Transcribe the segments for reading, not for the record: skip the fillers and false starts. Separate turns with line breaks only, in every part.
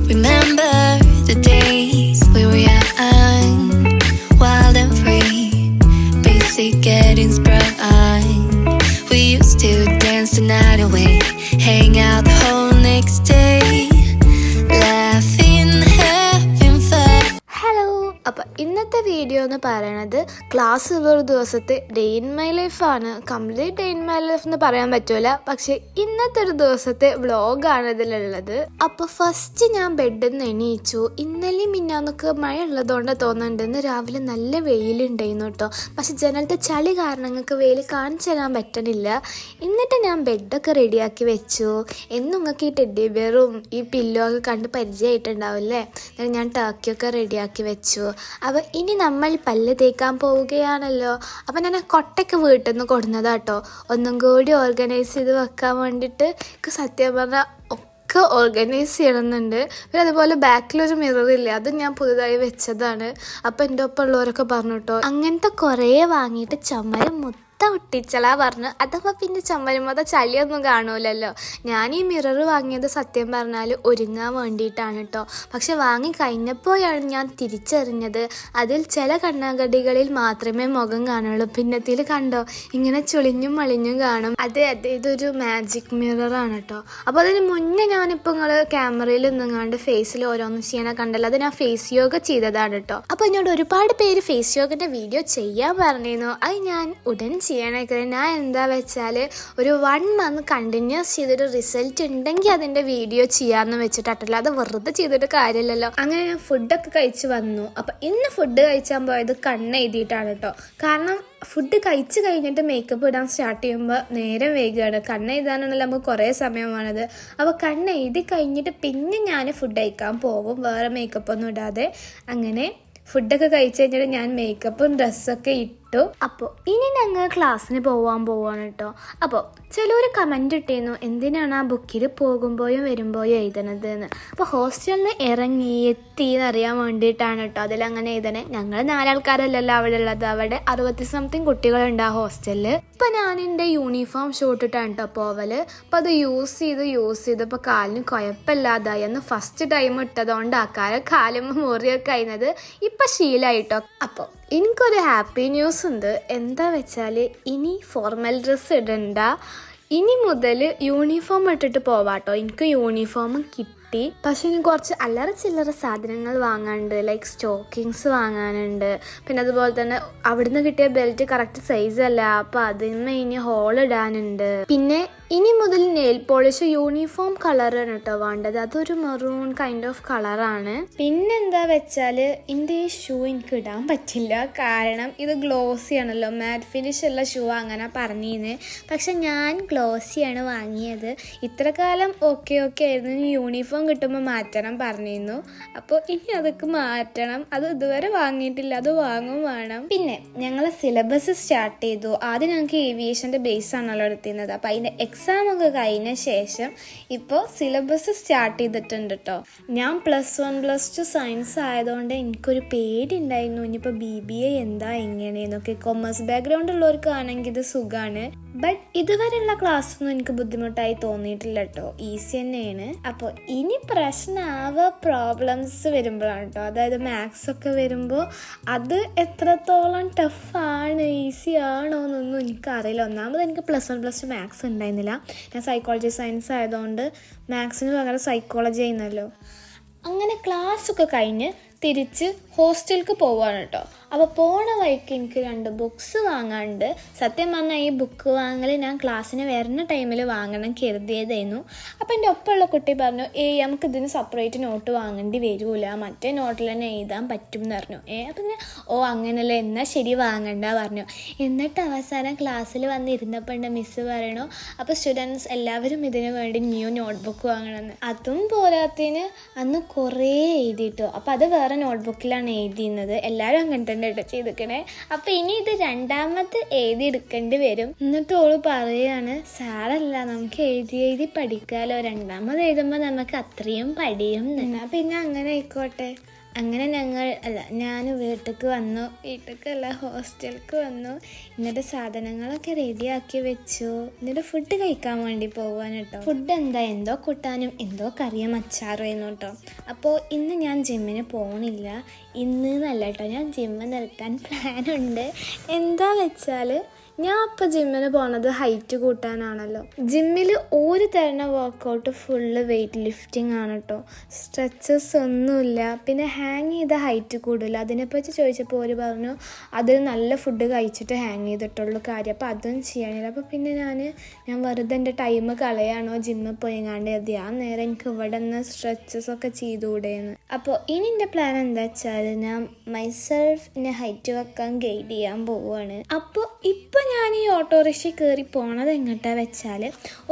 Remember the days we were young, wild and free, basic getting sprung. We used to dance the night away, hang out the whole next day, laughing, having fun.
Hello, അപ്പോൾ ഇന്നത്തെ video എന്ന് പറയുന്നത് ക്ലാസ്സുള്ളൊരു ദിവസത്തെ day in my ലൈഫാണ്. Complete day in my life എന്ന് പറയാൻ പറ്റില്ല, പക്ഷേ ഇന്നത്തെ ഒരു ദിവസത്തെ വ്ളോഗാണ് ഇതിലുള്ളത്. അപ്പോൾ ഫസ്റ്റ് ഞാൻ ബെഡിൽ നിന്ന് എണീച്ചു. ഇന്നലെയും മിന്നാന്നൊക്കെ മഴ ഉള്ളതുകൊണ്ട് തോന്നുന്നുണ്ട് ഇന്ന് രാവിലെ നല്ല വെയിലുണ്ടായിരുന്നു കേട്ടോ. പക്ഷെ ജനലത്തെ ചളി കാരണം നിങ്ങൾക്ക് വെയിൽ കാണിച്ചു തരാൻ പറ്റണില്ല. എന്നിട്ട് ഞാൻ ബെഡൊക്കെ റെഡിയാക്കി വെച്ചു. എന്നും നിങ്ങൾക്ക് ഈ ടെഡ്ഡി ബിയറും ഈ പില്ലോ ഒക്കെ കണ്ട് പരിചയമായിട്ടുണ്ടാവില്ലേ. ഞാൻ ടർക്കിയൊക്കെ റെഡിയാക്കി വെച്ചു. അപ്പോൾ ഇനി നമ്മൾ പല്ല് തേക്കാൻ പോവുകയാണല്ലോ. അപ്പം ഞാൻ കൊട്ടയ്ക്ക് വീട്ടിൽ നിന്ന് കൊടുന്നതാട്ടോ, ഒന്നും കൂടി ഓർഗനൈസ് ചെയ്ത് വെക്കാൻ വേണ്ടിയിട്ട്. എനിക്ക് സത്യം പറഞ്ഞാൽ ഒക്കെ ഓർഗനൈസ് ചെയ്യണമെന്നുണ്ട്. പിന്നെ അതുപോലെ ബാക്കിലൊരു മിററില്ലേ, അത് ഞാൻ പുതുതായി വെച്ചതാണ്. അപ്പം എൻ്റെ ഒപ്പം ഉള്ളവരൊക്കെ പറഞ്ഞു കേട്ടോ, അങ്ങനത്തെ കുറേ വാങ്ങിയിട്ട് ചുമരും ഒട്ടിച്ചലാ പറഞ്ഞു. അതപ്പോൾ പിന്നെ ചുമരുമ്പോൾ ചളിയൊന്നും കാണൂലല്ലോ. ഞാൻ ഈ മിറർ വാങ്ങിയത് സത്യം പറഞ്ഞാൽ ഒരുങ്ങാൻ വേണ്ടിയിട്ടാണ് കേട്ടോ. പക്ഷെ വാങ്ങി കഴിഞ്ഞപ്പോഴാണ് ഞാൻ തിരിച്ചറിഞ്ഞത് അതിൽ ചില കണ്ണാകടികളിൽ മാത്രമേ മുഖം കാണുള്ളൂ. പിന്നത്തിൽ കണ്ടോ ഇങ്ങനെ ചുളിഞ്ഞും മളിഞ്ഞും കാണും. അതെ ഇതൊരു മാജിക് മിററാണ് കേട്ടോ. അപ്പോൾ അതിന് മുന്നേ ഞാനിപ്പോൾ നിങ്ങൾ ക്യാമറയിൽ നിന്നങ്ങാണ്ട് ഫേസിൽ ഓരോന്നും ചെയ്യണ കണ്ടല്ലോ, അത് ഞാൻ ഫേസ് യോഗ ചെയ്തതാണ് കേട്ടോ. അപ്പോൾ എന്നോട് ഒരുപാട് പേര് ഫേസ് യോഗൻ്റെ വീഡിയോ ചെയ്യാൻ പറഞ്ഞിരുന്നു. അത് ഞാൻ ഉടൻ ചെയ്യണേക്ക. ഞാൻ എന്താ വെച്ചാൽ ഒരു 1 month കണ്ടിന്യൂസ് ചെയ്തിട്ട് റിസൾട്ട് ഉണ്ടെങ്കിൽ അതിൻ്റെ വീഡിയോ ചെയ്യാമെന്ന് വെച്ചിട്ടല്ല, അത് വെറുതെ ചെയ്തിട്ട് കാര്യമില്ലല്ലോ. അങ്ങനെ ഞാൻ ഫുഡൊക്കെ കഴിച്ച് വന്നു. അപ്പം ഇന്ന് ഫുഡ് കഴിച്ചാൽ പോയത് കണ്ണെഴുതിയിട്ടാണ് കേട്ടോ. കാരണം ഫുഡ് കഴിച്ച് കഴിഞ്ഞിട്ട് മേക്കപ്പ് ഇടാൻ സ്റ്റാർട്ട് ചെയ്യുമ്പോൾ നേരം വൈകുകയാണ്. കണ്ണെഴുതാനാണല്ലോ നമുക്ക് കുറേ സമയമാണത്. അപ്പോൾ കണ്ണെഴുതി കഴിഞ്ഞിട്ട് പിന്നെ ഞാൻ ഫുഡ് കഴിക്കാൻ പോകും, വേറെ മേക്കപ്പൊന്നും ഇടാതെ. അങ്ങനെ ഫുഡൊക്കെ കഴിച്ച് കഴിഞ്ഞിട്ട് ഞാൻ മേക്കപ്പും ഡ്രസ്സൊക്കെ ഇട്ടു. അപ്പോൾ ഇനി ഞങ്ങൾ ക്ലാസ്സിന് പോവാണ് കേട്ടോ. അപ്പോൾ ചിലർ കമൻ്റ് ഇട്ടിരുന്നു, എന്തിനാണ് ആ ബുക്കിൽ പോകുമ്പോഴും വരുമ്പോഴും എഴുതണത് എന്ന്. അപ്പോൾ ഹോസ്റ്റലിൽ നിന്ന് ഇറങ്ങി എത്തി എന്നറിയാൻ വേണ്ടിയിട്ടാണ് കേട്ടോ അതിലങ്ങനെ എഴുതണേ. ഞങ്ങൾ 4 ആൾക്കാരല്ലല്ലോ അവിടെ ഉള്ളത്, അവിടെ 60-something കുട്ടികളുണ്ട് ആ ഹോസ്റ്റലിൽ. ഇപ്പോൾ ഞാൻ എൻ്റെ യൂണിഫോം ഷൂട്ടിട്ടാണ് കേട്ടോ പോവല്. അപ്പോൾ അത് യൂസ് ചെയ്തപ്പോൾ കാലിന് കുഴപ്പമില്ലാതായി. അന്ന് ഫസ്റ്റ് ടൈം ഇട്ടതുകൊണ്ട് ആക്കാരം കാലുമ്പോൾ മുറിയൊക്കെ കഴിഞ്ഞത് ഇപ്പം ശീലമായിട്ടോ. അപ്പോൾ എനിക്കൊരു ഹാപ്പി ന്യൂസ് ഉണ്ട്. എന്താ വെച്ചാൽ ഇനി ഫോർമൽ ഡ്രസ്സ് ഇടണ്ട, ഇനി മുതൽ യൂണിഫോം ഇട്ടിട്ട് പോവാട്ടോ. എനിക്ക് യൂണിഫോം കിട്ടി. പക്ഷെ ഇനി കുറച്ച് അല്ലറ ചില്ലറ സാധനങ്ങൾ വാങ്ങാനുണ്ട്, ലൈക്ക് സ്റ്റോക്കിങ്സ് വാങ്ങാനുണ്ട്. പിന്നെ അതുപോലെ തന്നെ അവിടുന്ന് കിട്ടിയ ബെൽറ്റ് കറക്റ്റ് സൈസ് അല്ല, അപ്പോൾ അതിന്മേ ഇനി ഹോൾ ഇടാനുണ്ട്. പിന്നെ ഇനി മുതൽ നെയിൽ പോളിഷ് യൂണിഫോം കളറാണ് കേട്ടോ വേണ്ടത്. അതൊരു മെറൂൺ കൈൻഡ് ഓഫ് കളറാണ്. പിന്നെന്താ വെച്ചാൽ എൻ്റെ ഈ ഷൂ എനിക്ക് ഇടാൻ പറ്റില്ല, കാരണം ഇത് ഗ്ലോസി ആണല്ലോ, മാറ്റ് ഫിനിഷ് ഉള്ള ഷൂ അങ്ങനെ പറഞ്ഞിരുന്നു. പക്ഷെ ഞാൻ ഗ്ലോസിയാണ് വാങ്ങിയത്. ഇത്ര കാലം ഓക്കെ ആയിരുന്നു, ഇനി യൂണിഫോം കിട്ടുമ്പോൾ മാറ്റണം പറഞ്ഞിരുന്നു. അപ്പോൾ ഇനി അതൊക്കെ മാറ്റണം. അത് ഇതുവരെ വാങ്ങിയിട്ടില്ല, അത് വാങ്ങും വേണം. പിന്നെ ഞങ്ങൾ സിലബസ് സ്റ്റാർട്ട് ചെയ്തു. ആദ്യം ഞങ്ങൾക്ക് ഏവിയേഷൻ്റെ ബേസ് ആണല്ലോ എടുത്തിരുന്നത്. അപ്പോൾ അതിൻ്റെ എക്സാമൊക്കെ കഴിഞ്ഞ ശേഷം ഇപ്പോൾ സിലബസ് സ്റ്റാർട്ട് ചെയ്തിട്ടുണ്ട് കേട്ടോ. ഞാൻ +1 +2 സയൻസ് ആയതുകൊണ്ട് എനിക്കൊരു പേടി ഉണ്ടായിരുന്നു, ഇനിയിപ്പോൾ BBA എന്താ എങ്ങനെയെന്നൊക്കെ. കൊമേഴ്സ് ബാക്ക്ഗ്രൗണ്ട് ഉള്ളവർക്കാണെങ്കിൽ ഇത് സുഖമാണ്. ബട്ട് ഇതുവരെയുള്ള ക്ലാസ്സൊന്നും എനിക്ക് ബുദ്ധിമുട്ടായി തോന്നിയിട്ടില്ല കേട്ടോ, ഈസി തന്നെയാണ്. അപ്പോൾ ഇനി പ്രശ്നമാവുക പ്രോബ്ലംസ് വരുമ്പോഴാണ് കേട്ടോ. അതായത് മാത്സ് ഒക്കെ വരുമ്പോൾ അത് എത്രത്തോളം ടഫാണ് ഈസി ആണോ എന്നൊന്നും എനിക്കറിയില്ല. ഒന്നാമത് എനിക്ക് +1 +2 മാത്സ് ഉണ്ടായിരുന്നില്ല. ഞാൻ സൈക്കോളജി സയൻസ് ആയതുകൊണ്ട് മാത്സിന് പകരം സൈക്കോളജി ആയിരുന്നല്ലോ. അങ്ങനെ ക്ലാസ്സൊക്കെ കഴിഞ്ഞ് തിരിച്ച് ഹോസ്റ്റലിലേക്ക് പോവുകയാണ് കേട്ടോ. അപ്പോൾ പോണ വഴിക്ക് എനിക്ക് 2 ബുക്സ് വാങ്ങാനുണ്ട്. സത്യം പറഞ്ഞാൽ ഈ ബുക്ക് വാങ്ങൽ ഞാൻ ക്ലാസ്സിന് വരുന്ന ടൈമിൽ വാങ്ങണം കരുതിയതായിരുന്നു. അപ്പോൾ എൻ്റെ ഒപ്പമുള്ള കുട്ടി പറഞ്ഞു, നമുക്കിതിന് സെപ്പറേറ്റ് നോട്ട് വാങ്ങേണ്ടി വരില്ല, മറ്റേ നോട്ടിൽ തന്നെ എഴുതാൻ പറ്റും എന്ന് പറഞ്ഞു. അപ്പം ഞാൻ അങ്ങനെയല്ലേ, എന്നാൽ ശരി വാങ്ങണ്ട പറഞ്ഞു. എന്നിട്ട് അവസാനം ക്ലാസ്സിൽ വന്നിരുന്നപ്പോൾ എൻ്റെ മിസ്സ് പറയണു, അപ്പോൾ സ്റ്റുഡൻസ് എല്ലാവരും ഇതിന് വേണ്ടി ന്യൂ നോട്ട്ബുക്ക് വാങ്ങണമെന്ന്. അതും പോരാത്തതിന് അന്ന് കുറേ എഴുതിയിട്ടു. അപ്പോൾ അത് വേറെ നോട്ട്ബുക്കിലാണ് എഴുതിയിരുന്നത്. എല്ലാവരും അങ്ങനെ തന്നെ ചെയ്തിരിക്കണേ. അപ്പോൾ ഇനി ഇത് 2ാമത്തെ എഴുതിയെടുക്കേണ്ടി വരും. എന്നിട്ട് ഓള് പറയാണ്, സാറല്ല നമുക്ക് എഴുതി പഠിക്കാമല്ലോ, 2ാമത് എഴുതുമ്പോൾ നമുക്ക് അത്രയും പഠിയും. പിന്നെ അങ്ങനെ ആയിക്കോട്ടെ. അങ്ങനെ ഞാൻ വീട്ടിലേക്ക് വന്നു, വീട്ടിലേക്കല്ല ഹോസ്റ്റലിലേക്ക് വന്നു. എന്നിട്ട് സാധനങ്ങളൊക്കെ റെഡിയാക്കി വെച്ചു. എന്നിട്ട് ഫുഡ് കഴിക്കാൻ വേണ്ടി പോവാൻ കേട്ടോ. ഫുഡ് എന്തോ കൂട്ടാനും എന്തോ കറിയും അച്ചാറുമായിരുന്നു കേട്ടോ. അപ്പോൾ ഇന്ന് ഞാൻ ജിമ്മിന് പോകണില്ല. ഇന്ന് എന്നല്ല കേട്ടോ, ഞാൻ ജിമ്മ് നിർത്താൻ പ്ലാനുണ്ട്. എന്താ വെച്ചാൽ ഞാൻ ഇപ്പോൾ ജിമ്മിന് പോണത് ഹൈറ്റ് കൂട്ടാനാണല്ലോ. ജിമ്മിൽ ഒരു തരുന്ന വർക്കൗട്ട് ഫുള്ള് വെയ്റ്റ് ലിഫ്റ്റിംഗ് ആണ് കേട്ടോ. സ്ട്രെച്ചസ് ഒന്നുമില്ല. പിന്നെ ഹാങ് ചെയ്ത ഹൈറ്റ് കൂടില്ല. അതിനെപ്പറ്റി ചോദിച്ചപ്പോൾ ഒരു പറഞ്ഞു അത് നല്ല ഫുഡ് കഴിച്ചിട്ട് ഹാങ് ചെയ്തിട്ടുള്ളൂ കാര്യം. അപ്പോൾ അതൊന്നും ചെയ്യാനില്ല. അപ്പോൾ പിന്നെ ഞാൻ വെറുതെ എൻ്റെ ടൈം കളയാണോ ജിമ്മിൽ പോയിങ്ങാണ്ട് എത്തി ആ നേരം എനിക്ക് ഇവിടെ നിന്ന് സ്ട്രെച്ചസ് ഒക്കെ ചെയ്തുകൂടെയെന്ന്. അപ്പോൾ ഇനി എൻ്റെ പ്ലാൻ എന്താ വെച്ചാൽ ഞാൻ മൈസെൽഫിനെ ഹൈറ്റ് വെക്കാൻ ഗൈഡ് ചെയ്യാൻ പോവുകയാണ്. അപ്പോൾ ഇപ്പം ഞാൻ ഈ ഓട്ടോറിക്ഷ കയറി പോണത് എങ്ങോട്ടാ വെച്ചാൽ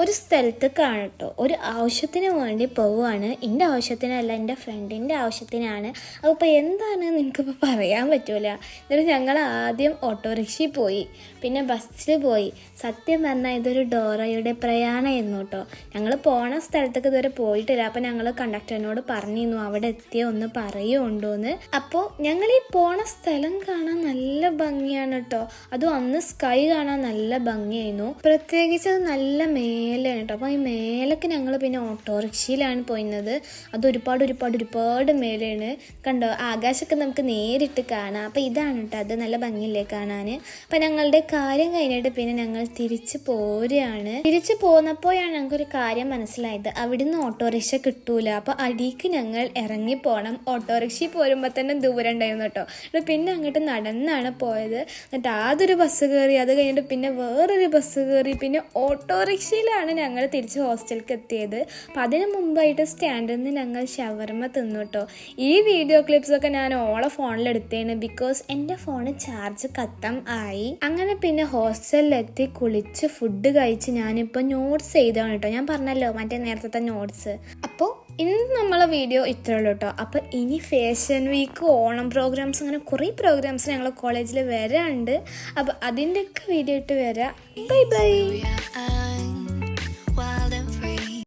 ഒരു സ്ഥലത്ത് കാണട്ടോ, ഒരു ആവശ്യത്തിന് വേണ്ടി പോവുകയാണ്. എൻ്റെ ആവശ്യത്തിനല്ല, എൻ്റെ ഫ്രണ്ടിൻ്റെ ആവശ്യത്തിനാണ്. അപ്പോൾ എന്താണെന്ന് എനിക്കിപ്പോൾ പറയാൻ പറ്റൂല. എന്നിട്ട് ഞങ്ങൾ ആദ്യം ഓട്ടോറിക്ഷയിൽ പോയി, പിന്നെ ബസ്സിൽ പോയി. സത്യം പറഞ്ഞാൽ ഇതൊരു ഡോറയുടെ പ്രയാണമായിരുന്നു കേട്ടോ. ഞങ്ങൾ പോണ സ്ഥലത്തേക്ക് ഇതുവരെ പോയിട്ടില്ല. അപ്പോൾ ഞങ്ങൾ കണ്ടക്ടറിനോട് പറഞ്ഞിരുന്നു അവിടെ എത്തിയ ഒന്ന് പറയുണ്ടോന്ന്. അപ്പോൾ ഞങ്ങൾ ഈ പോണ സ്ഥലം കാണാൻ നല്ല ഭംഗിയാണ് കേട്ടോ. അതും അന്ന് സ്കൈ കാണാൻ നല്ല ഭംഗിയായിരുന്നു. പ്രത്യേകിച്ച് അത് നല്ല മേലെയാണ് കേട്ടോ. അപ്പോൾ ഈ മേലൊക്കെ ഞങ്ങൾ പിന്നെ ഓട്ടോറിക്ഷയിലാണ് പോയിരുന്നത്. അത് ഒരുപാട് മേലെയാണ്. കണ്ടോ, ആകാശമൊക്കെ നമുക്ക് നേരിട്ട് കാണാം. അപ്പോൾ ഇതാണ് കേട്ടോ, അത് നല്ല ഭംഗിയില്ലേ കാണാൻ. അപ്പം ഞങ്ങളുടെ കാര്യം കഴിഞ്ഞിട്ട് പിന്നെ ഞങ്ങൾ തിരിച്ച് പോരുകയാണ്. തിരിച്ച് പോന്നപ്പോഴാണ് ഞങ്ങൾക്കൊരു കാര്യം മനസ്സിലായത്, അവിടുന്ന് ഓട്ടോറിക്ഷ കിട്ടൂല. അപ്പോൾ അടിക്ക് ഞങ്ങൾ ഇറങ്ങിപ്പോണം. ഓട്ടോറിക്ഷയിൽ പോരുമ്പോൾ തന്നെ ദൂരം ഉണ്ടായിരുന്നു കേട്ടോ. പിന്നെ അങ്ങോട്ട് നടന്നാണ് പോയത്. എന്നിട്ട് ആദ്യൊരു ബസ് കയറി, അത് കഴിഞ്ഞിട്ട് പിന്നെ വേറൊരു ബസ് കയറി, പിന്നെ ഓട്ടോറിക്ഷയിലാണ് ഞങ്ങൾ തിരിച്ച് ഹോസ്റ്റലിലേക്ക് എത്തിയത്. അപ്പം അതിന് മുമ്പായിട്ട് സ്റ്റാൻഡിൽ നിന്ന് ഞങ്ങൾ ഷവർമ തിന്നു കേട്ടോ. ഈ വീഡിയോ ക്ലിപ്സൊക്കെ ഞാൻ ഓളെ ഫോണിലെടുത്തേണ്, ബിക്കോസ് എൻ്റെ ഫോണ് ചാർജ് ഖത്തം ആയി. അങ്ങനെ പിന്നെ ഹോസ്റ്റലിലെത്തി കുളിച്ച് ഫുഡ് കഴിച്ച് ഞാനിപ്പോൾ നോട്ട്സ് ചെയ്താണ് കേട്ടോ. ഞാൻ പറഞ്ഞല്ലോ മറ്റേ നേരത്തെ നോട്ട്സ്. അപ്പോൾ ഇന്ന് നമ്മളെ വീഡിയോ ഇത്രയുള്ളൂ കേട്ടോ. അപ്പോൾ ഇനി ഫാഷൻ വീക്ക്, ഓണം പ്രോഗ്രാംസ്, അങ്ങനെ കുറേ പ്രോഗ്രാംസ് ഞങ്ങൾ കോളേജിൽ വരാനുണ്ട്. അപ്പോൾ അതിൻ്റെയൊക്കെ വീഡിയോ ഇട്ട് വരാം. Bye bye.